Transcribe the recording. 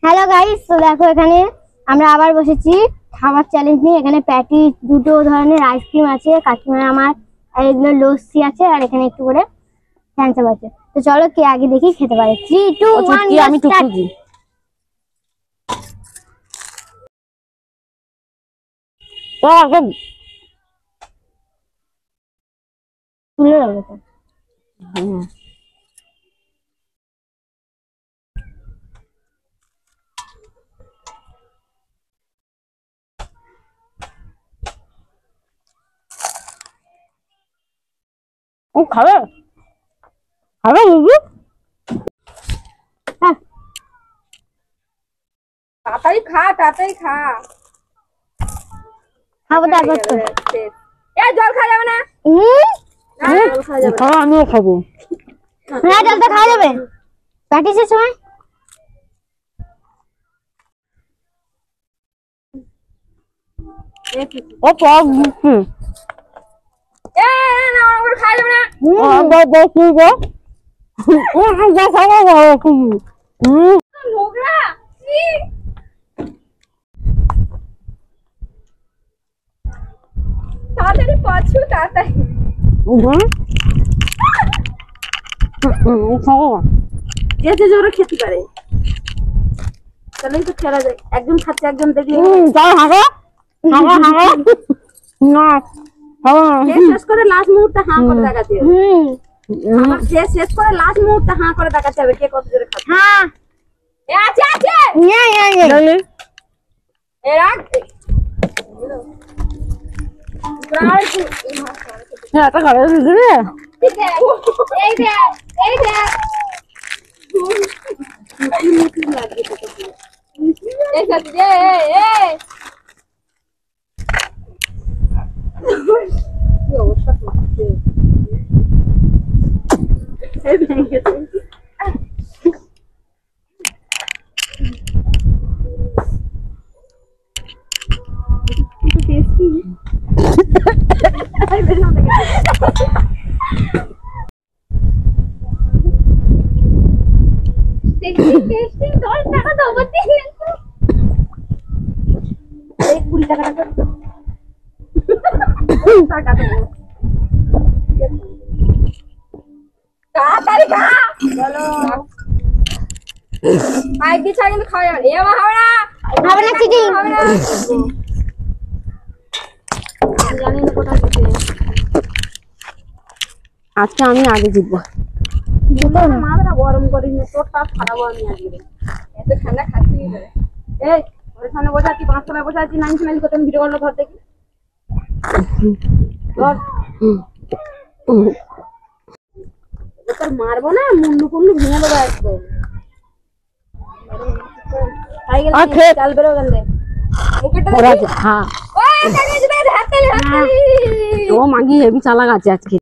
Hello guys, তো দেখো এখানে আমরা আবার বসেছি খাবার চ্যালেঞ্জ নিয়ে। এখানে প্যাটি দুটো ধরনের আইসক্রিম আছে, কাকিমার আমার, আর এগুলো লস্যি আছে, আর এখানে একটু করে থ্যাম্পস আছে। তো চলো কে আগে দেখি খেতে পারে। 3 2 1 আমি টুকটুকি। তুলে রাখো তো। ও খাবে খাবে বুবু? তাড়াতাড়ি খা, তাড়াতাড়ি খা। খাবো তারপর তো। এই জল খাওয়া যাবে না? না, জল খাওয়া যাবে না। আমিও খাবো। হ্যাঁ, জল তো খাওয়া যাবে প্যাটি শেষ সময়। ও পক দিচ্ছি। না, ওগুলো খাওয়া যাবে না। দেখি গো। নোংরা। ছি। তাড়াতাড়ি পাচ্ছু, তাড়াতাড়ি। যে যে জোরে খেতে পারে। তাহলেই তো খেলা যায়। একজন খাচ্ছে, একজন দেখলে শেষ করে লাস্ট মুহূর্তে হাঁ করে দেখাতে হবে। আমার শেষ করে লাস্ট মুহূর্তে হাঁ করে দেখাতে হবে কে কত জোরে খাচ্ছে। হ্যাঁ, আছে আছে। এ রাখ। একটা খাবে দিদি? এই দেখ, এই দেখ, এই দেখ। এই খাচ্ছি, এই। কি অবস্থা করছে? এই ভেঙে গেছে। টেস্টি। টেস্টি 10 টাকা দেবো। 20 টাকা টাকা দেবো। তাড়াতাড়ি খা। বলো। খাই দিচ্ছা কিন্তু খাওয়া যাবে না। এ আমার হবে না। হবে না চিঠি। হবে না। জানি না কোথায় গেছে। আজকে আমি আগে জিতবো। মাথাটা গরম করিস না, তোরটা খারাপ আমি আজকে। এত ঠান্ডা খাচ্ছি কি করে? এই ওর সামনে বসে আছি, 5 তলায় বসে আছি, 9 সময় করতে ভিডিও করলো ঘর থেকে। তোর মারবো না, মুন্ডু কুন্ডু ভেঙে দেবো একদম। চাল বেরো গেলে হ্যাঁ, ও মাগি হেভি চালাক আছে আজকে।